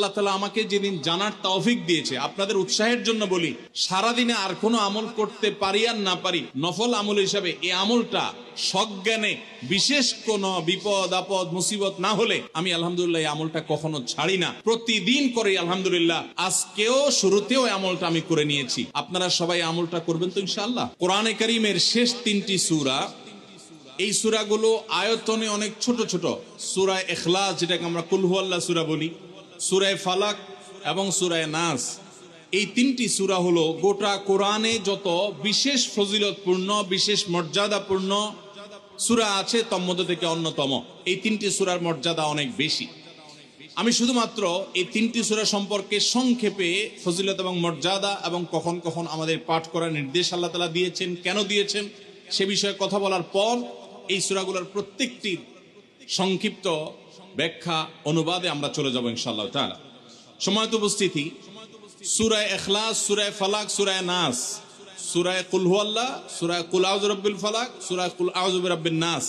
আল্লাহ তাআলা আমাকে যেদিন জানার তৌফিক দিয়েছে, আপনাদের উৎসাহের জন্য বলি, সারাদিনে আর কোনো আমল করতে পারি আর না পারি, নফল আমল হিসাবে এই আমলটা সজ্ঞানে বিশেষ কোনো বিপদ আপদ মুসিবত না হলে আমি আলহামদুলিল্লাহ এই আমলটা কখনো ছাড়ি না, প্রতিদিন করি আলহামদুলিল্লাহ। আজকেও শুরুতেও এই আমলটা আমি করে নিয়েছি। আপনারা সবাই আমলটা করবেন তো ইনশাআল্লাহ। কোরআনে কারীমের শেষ 3টি সূরা, এই সূরাগুলো আয়তনে অনেক ছোট ছোট। সূরা ইখলাস, যেটাকে আমরা কুল হুয়াল্লাহ সূরা বলি, সূরা ফালাক এবং সূরা নাস, এই 3টি সূরা হলো গোটা কোরআনে যত বিশেষ ফজিলতপূর্ণ বিশেষ মর্যাদাপূর্ণ সূরা আছে তন্মধ্যে থেকে অন্যতম। এই 3টি সূরার মর্যাদা অনেক বেশি। আমি শুধুমাত্র এই 3টি সূরা সম্পর্কে সংক্ষেপে ফজিলত এবং মর্যাদা এবং কখন কখন আমাদের পাঠ করার নির্দেশ আল্লাহ তাআলা দিয়েছেন, কেন দিয়েছেন সে বিষয়ে কথা বলার পর এই সূরাগুলোর প্রত্যেকটি সংক্ষিপ্ত ব্যাখ্যা অনুবাদে আমরা চলে যাব ইনশাআল্লাহ তাআলা। সম্মানিত উপস্থিতি, সূরা ইখলাস, সূরা ফালাক, সূরা নাস, সূরা কুল হুয়াল্লাহ, সূরা কুল আউযু বিরাব্বিল ফালাক, সূরা কুল আউযু বিরাব্বিন নাস,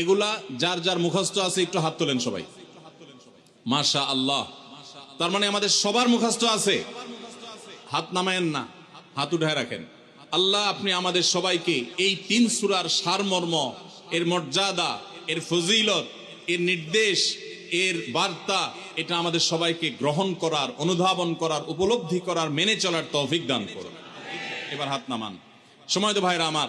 এগুলা যার যার মুখস্থ আছে একটু হাত তোলেন সবাই। মাশাআল্লাহ, তার মানে আমাদের সবার মুখস্থ আছে। হাত নামায়েন না, হাত উঠায় রাখেন। আল্লাহ আপনি আমাদের সবাইকে এই 3 সূরার সারমর্ম, এর মর্যাদা, এর ফজিলত, এর নির্দেশ, এর বার্তা, এটা আমাদের সবাইকে গ্রহণ করার, অনুধাবন করার, উপলব্ধি করার, মেনে চলার তৌফিক দান করুন। এবার হাত নামান। সম্মানিত ভাইরা আমার,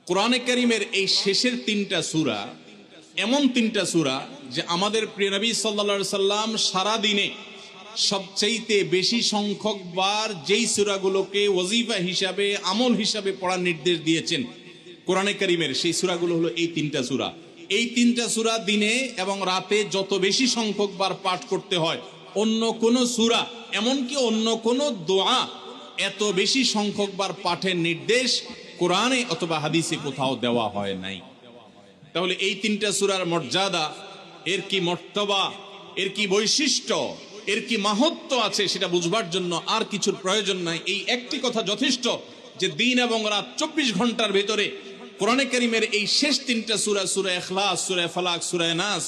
কোরআনে কারীমের এই শেষের 3টা সূরা এমন 3টা সূরা যে আমাদের প্রিয় নবী সাল্লাল্লাহু আলাইহি সাল্লাম সারা দিনে সবচেয়ে বেশি সংখ্যক বার যেই সূরাগুলোকে ওয়াজিফা হিসাবে, আমল হিসাবে পড়ার নির্দেশ দিয়েছেন কোরআনে কারীমের, সেই সূরাগুলো হলো এই 3টা সূরা। এই 3টা সূরা দিনে এবং রাতে যত বেশি সংখ্যক বার পাঠ করতে হয়, অন্য কোন সূরা, এমনকি অন্য কোন দোয়া এত বেশি সংখ্যক বার পাঠের নির্দেশ কোরআনে অথবা হাদিসে কোথাও দেওয়া হয় নাই। তাহলে এই 3টা সূরার মর্যাদা, এর কি মর্তবা, এর কি বৈশিষ্ট্য, এর কি মাহাত্ম্য আছে সেটা বুঝবার জন্য আর কিছুর প্রয়োজন নাই। এই একটি কথা যথেষ্ট যে দিন এবং রাত 24 ঘন্টার ভেতরে কোরআনে কারীমের এই শেষ 3টা সূরা, সূরা ইখলাস, সূরা ফালাক, সূরা নাস,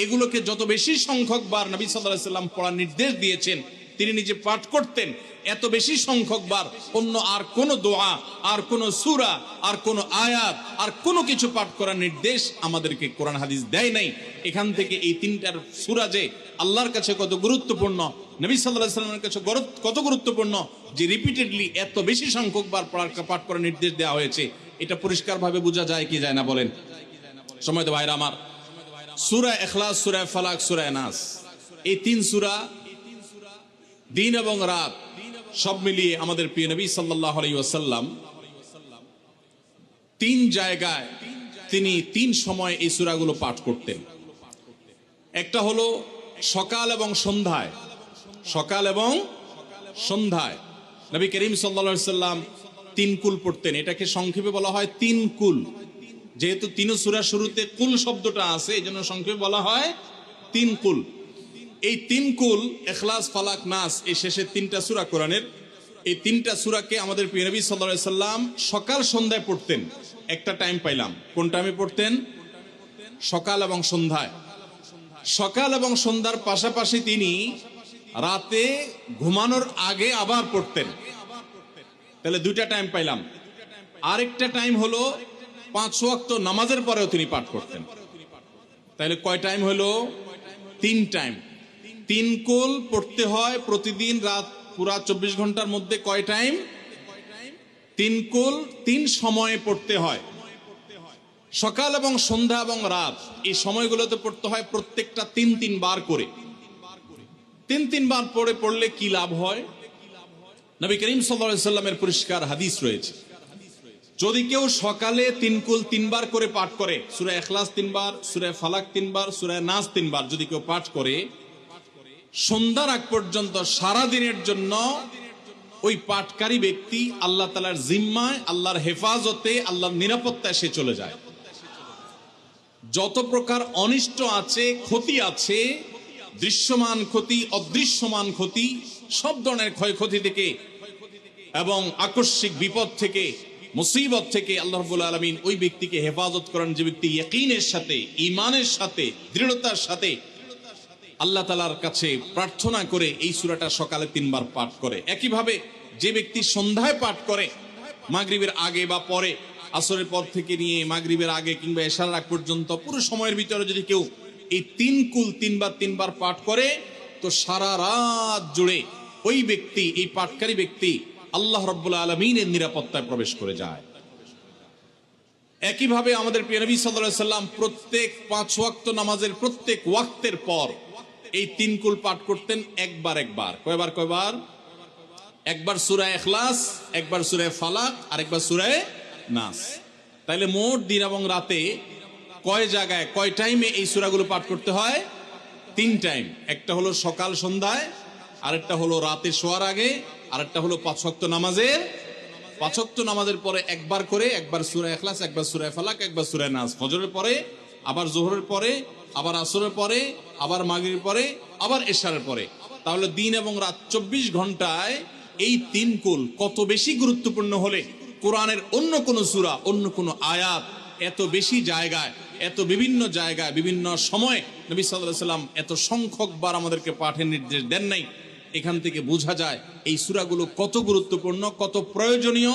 এগুলোকে যত বেশি সংখ্যক বার নবী সাল্লাল্লাহু আলাইহি ওয়াসাল্লাম পড়ার নির্দেশ দিয়েছেন, তিনি নিজে পাঠ করতেন, এত বেশি সংখ্যক বার অন্য আর কোন দোয়া, আর কোন সূরা, আর কোন আয়াত, আর কোন কিছু পাঠ করার নির্দেশ আমাদেরকে কোরআন হাদিস দেয় নাই। এখান থেকে এই 3টার সূরা যে আল্লাহর কাছে কত গুরুত্বপূর্ণ, নবী সাল্লাল্লাহু আলাইহি ওয়াসাল্লামের কাছে কত গুরুত্বপূর্ণ, যে রিপিটেডলি এত বেশি সংখ্যক বার পাঠ করার নির্দেশ দেওয়া হয়েছে, এটা পরিষ্কারভাবে বোঝা যায় কি যায় না বলেন? সম্মানিত ভাইরা আমার, সূরা ইখলাস, সূরা ফালাক, সূরা নাস, এই 3 সূরা দিন এবং রাত সব মিলিয়ে আমাদের প্রিয় নবী সাল্লাল্লাহু আলাইহি ওয়াসাল্লাম 3 জায়গায় তিনি 3 সময় এই সূরাগুলো পাঠ করতেন। একটা হলো সকাল এবং সন্ধ্যায়। সকাল এবং সন্ধ্যায় নবী করিম সাল্লাল্লাহু আলাইহি ওয়াসাল্লাম 3 কুল পড়তেন। এটাকে সংক্ষেপে বলা হয় 3 কুল। যেহেতু 3 সূরা শুরুতে কুল শব্দটা আছে, এজন্য সংক্ষেপে বলা হয় 3 কুল। এই 3 কুল ইখলাস, ফালাক, নাস, এই শেষের 3টা সূরা কোরআনের, এই 3টা সূরাকে আমাদের প্রিয় নবী সাল্লাল্লাহু আলাইহি ওয়াসাল্লাম সকাল সন্ধ্যায় পড়তেন। একটা টাইম পাইলাম, কোন টাইমে পড়তেন? সকাল এবং সন্ধ্যায়। সকাল এবং সন্ধ্যার পাশাপাশি তিনি রাতে ঘুমানোর আগে আবার পড়তেন। তাহলে 2টা টাইম পাইলাম। আরেকটা টাইম হলো 5 ওয়াক্ত নামাজের পরেও তিনি পাঠ করতেন। তাহলে কয় টাইম হলো? 3 টাইম। 3 কুল পড়তে হয় প্রতিদিন, রাত পুরা 24 ঘন্টার মধ্যে কয় টাইম? 3 কুল 3 সময়ে পড়তে হয়। সকাল এবং সন্ধ্যা এবং রাত এই সময়গুলোতে পড়তে হয় প্রত্যেকটা 3 বার করে। 3 বার পড়লে কি লাভ হয়? নবী করিম সাল্লাল্লাহু আলাইহি ওয়াসাল্লামের পরিষ্কার হাদিস রয়েছে, যদি কেউ সকালে 3 কুল 3 বার করে পাঠ করে, সূরা ইখলাস 3 বার, সূরা ফালাক 3 বার, সূরা নাস 3 বার যদি কেউ পাঠ করে, সন্ধ্যার আগ পর্যন্ত সারা দিনের জন্য ওই পাঠকারী ব্যক্তি আল্লাহ তাআলার জিম্মায়, আল্লাহর হেফাজতে, আল্লাহর নিরাপত্তায় সে চলে যায়। যত প্রকার অনিষ্ট আছে, ক্ষতি আছে, দৃশ্যমান ক্ষতি, অদৃশ্যমান ক্ষতি, সব ধরনের ক্ষয়ক্ষতি থেকে এবং আকস্মিক বিপদ থেকে, মুসিবত থেকে আল্লাহ রাব্বুল আলামিন ওই ব্যক্তিকে হেফাজত করেন, যে ব্যক্তি ইয়াকিনের সাথে, ঈমানের সাথে, দৃঢ়তার সাথে আল্লাহ তাআলার কাছে প্রার্থনা করে এই সূরাটা সকালে 3 বার পাঠ করে। একইভাবে যে ব্যক্তি সন্ধ্যায় পাঠ করে, মাগরিবের আগে বা পরে, আসরের পর থেকে নিয়ে মাগরিবের আগে কিংবা এশার আগ পর্যন্ত পুরো সময়ের ভিতরে যদি কেউ এই 3 কুল 3 বার পাঠ করে, তো সারা রাত জুড়ে ওই ব্যক্তি, এই পাঠকারী ব্যক্তি আল্লাহ রাব্বুল আলামিনের নিরাপত্তায় প্রবেশ করে যায়। একইভাবে আমাদের প্রিয় নবী সাল্লাল্লাহু আলাইহি সাল্লাম প্রত্যেক 5 ওয়াক্ত নামাজের প্রত্যেক ওয়াক্তের পর এই 3 কুল পাঠ করতেন একবার। কয়বার? একবার সূরা ইখলাস, একবার সূরা ফালাক, আর একবার সূরা নাস। তাইলে মোট দিন এবং রাতে কয় জায়গায়, কয় টাইমে এই সূরাগুলো পাঠ করতে হয়? 3 টাইম। একটা হলো সকাল সন্ধ্যায়, আরেকটা হলো রাতে শোয়ার আগে, আরেকটা হলো 5 ওয়াক্ত নামাজের, 5 ওয়াক্ত নামাজের পরে একবার করে, একবার সূরা ইখলাস, একবার সূরা ফালাক, একবার সূরা নাস। ফজরের পরে, আবার যোহরের পরে, আবার আসরের পরে, আবার মাগরিবের পরে, আবার এশারের পরে। তাহলে দিন এবং রাত 24 ঘন্টায় এই 3 কুল কত বেশি গুরুত্বপূর্ণ হলে কোরআনের অন্য কোন সূরা, অন্য কোন আয়াত এত বেশি জায়গায়, এত বিভিন্ন জায়গায়, বিভিন্ন সময়ে নবী সাল্লাল্লাহু আলাইহি সাল্লাম এত সংখ্যক বার আমাদেরকে পাঠের নির্দেশ দেন নাই। এখান থেকে বোঝা যায় এই সূরাগুলো কত গুরুত্বপূর্ণ, কত প্রয়োজনীয়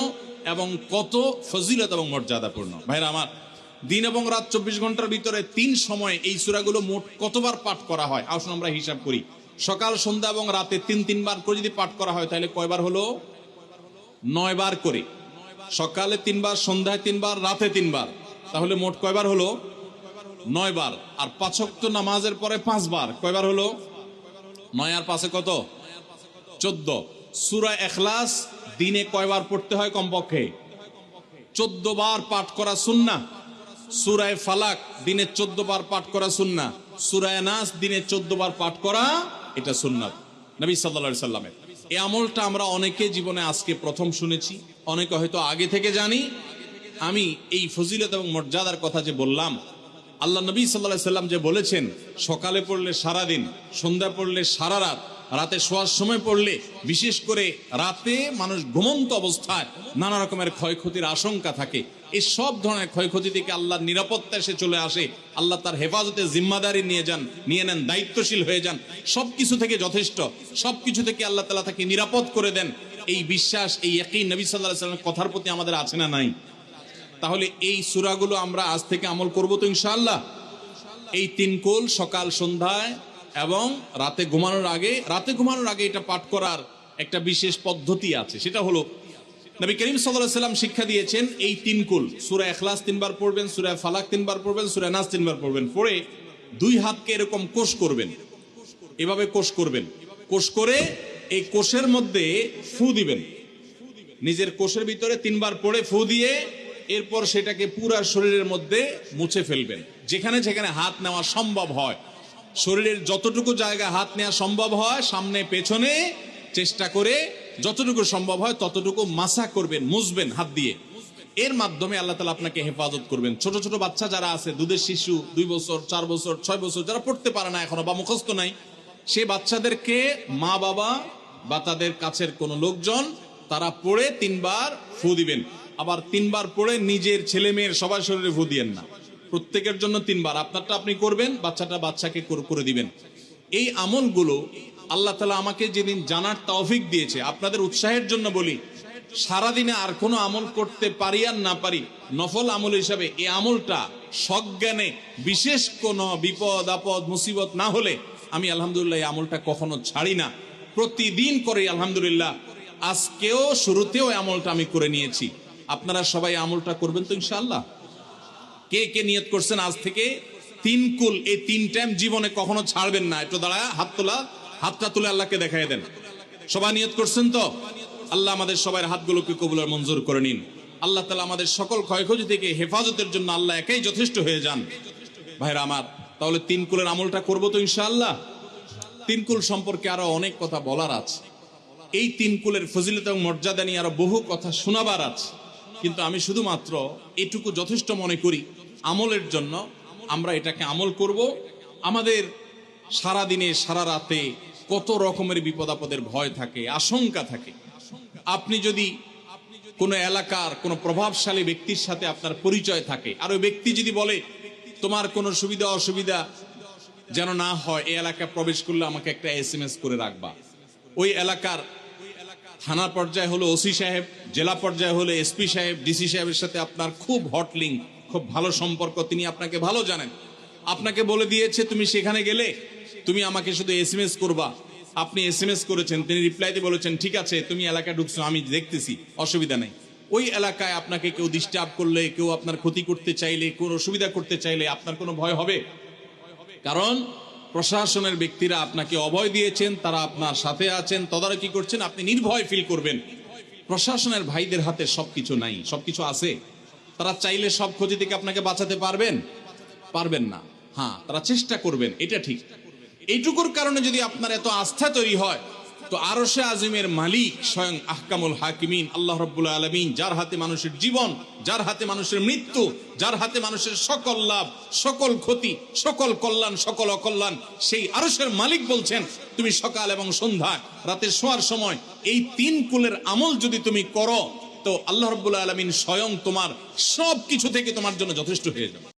এবং কত ফজিলত এবং মর্যাদাপূর্ণ। ভাইরা আমার, দিন এবং রাত 24 ঘন্টার ভিতরে 3 সময়ে এই সূরাগুলো মোট কতবার পাঠ করা হয়? আসুন আমরা হিসাব করি। সকাল, সন্ধ্যা এবং রাতে 3 বার করে যদি পাঠ করা হয়, তাহলে কয়বার হলো? 9 বার করে। সকালে 3 বার, সন্ধ্যায় 3 বার, রাতে 3 বার, তাহলে মোট কয়বার হলো? 9 বার। আর 5 ওয়াক্ত নামাজের পরে 5 বার, কয়বার হলো? 9 আর 5 কত? 14। সূরা ইখলাস দিনে কয়বার পড়তে হয়? কমপক্ষে 14 বার পাঠ করা সুন্নাহ। সূরা ফালাক দিনে 14 বার পাঠ করা সুন্নাহ। সূরা নাস দিনে 14 বার পাঠ করা, এটা সুন্নাত নবী সাল্লাল্লাহু আলাইহি সাল্লামের। এই আমলটা আমরা অনেকে জীবনে আজকে প্রথম শুনেছি, অনেকে হয়তো আগে থেকে জানি। আমি এই ফজিলত এবং মর্যাদার কথা যে বললাম, আল্লাহ নবী সাল্লাল্লাহু আলাইহি সাল্লাম যে বলেছেন সকালে পড়লে সারা দিন, সন্ধ্যা পড়লে সারা রাত, রাতে শোয়ার সময় পড়লে, বিশেষ করে রাতে মানুষ ঘুমন্ত অবস্থায় নানা রকমের ক্ষয়ক্ষতির আশঙ্কা থাকে। এই সব ধরনের ক্ষয়ক্ষতি থেকে আল্লাহর নিরাপত্তা এসে চলে আসে। আল্লাহ তার হেফাজতে জিম্মাদারি নিয়ে নেন, দায়িত্বশীল হয়ে যান। সবকিছু থেকে যথেষ্ট, সবকিছু থেকে আল্লাহ তাআলা তাকে নিরাপদ করে দেন। এই বিশ্বাস, এই ইয়াকিন নবী সাল্লাল্লাহু আলাইহি সাল্লামের কথার প্রতি আমাদের আছে না নাই? তাহলে এই সূরাগুলো আমরা আজ থেকে আমল করব তো ইনশাআল্লাহ। এই 3 কুল সকাল সন্ধ্যায় এবং রাতে ঘুমানোর আগে এটা পাঠ করার একটা বিশেষ পদ্ধতি আছে। সেটা হলো নবী করিম সাল্লাল্লাহু আলাইহি সাল্লাম শিক্ষা দিয়েছেন এই 3 কুল। সূরা ইখলাস 3 বার পড়বেন, সূরা ফালাক 3 বার পড়বেন, সূরা নাস 3 বার পড়বেন। পড়ে 2 হাতকে এরকম কোষ করবেন, এভাবে কোষ করবেন। কোষ করে এই কোষের মধ্যে ফু দিবেন। নিজের কোষের ভিতরে 3 বার পড়ে ফু দিয়ে এরপর সেটাকে পুরো শরীরের মধ্যে মুছে ফেলবেন। যেখানে যেখানে হাত নেওয়া সম্ভব হয়, শরীরের যতটুকু জায়গায় হাত নেওয়া সম্ভব হয়, সামনে পেছনে চেষ্টা করে যতটুকু সম্ভব হয় ততটুকু মাসা করবেন, মুছবেন হাত দিয়ে। এর মাধ্যমে আল্লাহ তাআলা আপনাকে হেফাজত করবেন। ছোট ছোট বাচ্চা যারা আছে, দুধের শিশু, 2 বছর, 4 বছর, 6 বছর, যারা পড়তে পারে না এখনো বা মুখস্থ নাই, সেই বাচ্চাদেরকে মা বাবা বা তাদের কাছের কোনো লোকজন তারা পড়ে 3 বার ফু দিবেন। আবার 3 বার পড়ে নিজের ছেলে মেয়ের সবার শরীরে ফু দিয়েন না, প্রত্যেকের জন্য 3 বার। আপনারটা আপনি করবেন, বাচ্চাকে করে দিবেন। এই আমলগুলো আল্লাহ তাআলা আমাকে যেদিন জানার তৌফিক দিয়েছে, আপনাদের উৎসাহের জন্য বলি, সারাদিনে আর কোনো আমল করতে পারি আর না পারি, নফল আমল হিসাবে এই আমলটা সজ্ঞানে, বিশেষ কোনো বিপদ আপদ মুসিবত না হলে আমি আলহামদুলিল্লাহ এই আমলটা কখনো ছাড়ি না, প্রতিদিন করি আলহামদুলিল্লাহ। আজকেও শুরুতেও এই আমলটা আমি করে নিয়েছি। আপনারা সবাই আমলটা করবেন তো ইনশাআল্লাহ? কে কে নিয়ত করছেন আজ থেকে 3 কুল এই 3 টাইম জীবনে কখনো ছাড়বেন না? একটু দাঁড়ায় হাতটা তুলে আল্লাহকে দেখাই দেন। সবাই নিয়ত করছেন তো? আল্লাহ আমাদের সবার হাতগুলোকে কবুল আর মঞ্জুর করে নিন। আল্লাহ তাআলা আমাদের সকল ক্ষয়ক্ষতি থেকে হেফাজতের জন্য আল্লাহ একাই যথেষ্ট হয়ে যান। ভাইরা আমার, তাহলে 3 কুলের আমলটা করবো তো ইনশাআল্লাহ? 3 কুল সম্পর্কে আরো অনেক কথা বলার আছে। এই 3 কুলের ফজিলত এবং মর্যাদা নিয়ে আরো বহু কথা শোনাবার আছে, কিন্তু আমি শুধুমাত্র এটুকু যথেষ্ট মনে করি আমলের জন্য। আমরা এটাকে আমল করব। আমাদের সারা দিনে সারা রাতে কত রকমের বিপদ আপদের ভয় থাকে, আশঙ্কা থাকে। আপনি যদি কোনো এলাকার কোনো প্রভাবশালী ব্যক্তির সাথে আপনার পরিচয় থাকে, আর ওই ব্যক্তি যদি বলে তোমার কোনো সুবিধা অসুবিধা যেন না হয় এই এলাকায় প্রবেশ করলে আমাকে একটা SMS করে রাখবা। ওই এলাকার থানা পর্যায়ে হলো ওসি সাহেব, জেলা পর্যায়ে হলো SP সাহেব, DC সাহেবের সাথে আপনার খুব হট লিঙ্ক, খুব ভালো সম্পর্ক, তিনি আপনাকে ভালো জানেন। আপনাকে বলে দিয়েছে তুমি সেখানে গেলে তুমি আমাকে শুধু SMS করবা। আপনি SMS করেছেন, তিনি রিপ্লাই দিয়ে বলেছেন ঠিক আছে তুমি এলাকায় ঢুকছো, আমি দেখতেছি, অসুবিধা নেই। ওই এলাকায় আপনাকে কেউ ডিস্টার্ব করলে, কেউ আপনার ক্ষতি করতে চাইলে, কোনো অসুবিধা করতে চাইলে আপনার কোনো ভয় হবে? কারণ প্রশাসনের ব্যক্তিরা আপনাকে অভয় দিয়েছেন, তারা আপনার সাথে আছেন, তদারকি করছেন, আপনি নির্ভয় ফিল করবেন। প্রশাসনের ভাইদের হাতে সবকিছু নাই, সবকিছু আছে। তারা চাইলে সব ক্ষতি থেকে আপনাকে বাঁচাতে পারবেন না। হ্যাঁ, তারা চেষ্টা করবেন, এটা ঠিক। এইটুকুর কারণে যদি আপনার এত আস্থা তৈরি হয়, তো আরশে আজিমের মালিক স্বয়ং আহকামুল হাকিমিন আল্লাহ রাব্বুল আলামিন, যার হাতে মানুষের জীবন, যার হাতে মানুষের মৃত্যু, যার হাতে মানুষের সকল লাভ, সকল ক্ষতি, সকল কল্যাণ, সকল অকল্যাণ, সেই আরশের মালিক বলছেন তুমি সকাল এবং সন্ধ্যায়, রাতে শোয়ার সময় এই 3 কুলের আমল যদি তুমি করো, তো আল্লাহ রাব্বুল আলামিন স্বয়ং তোমার সব কিছু থেকে তোমার জন্য যথেষ্ট হয়ে যাবে।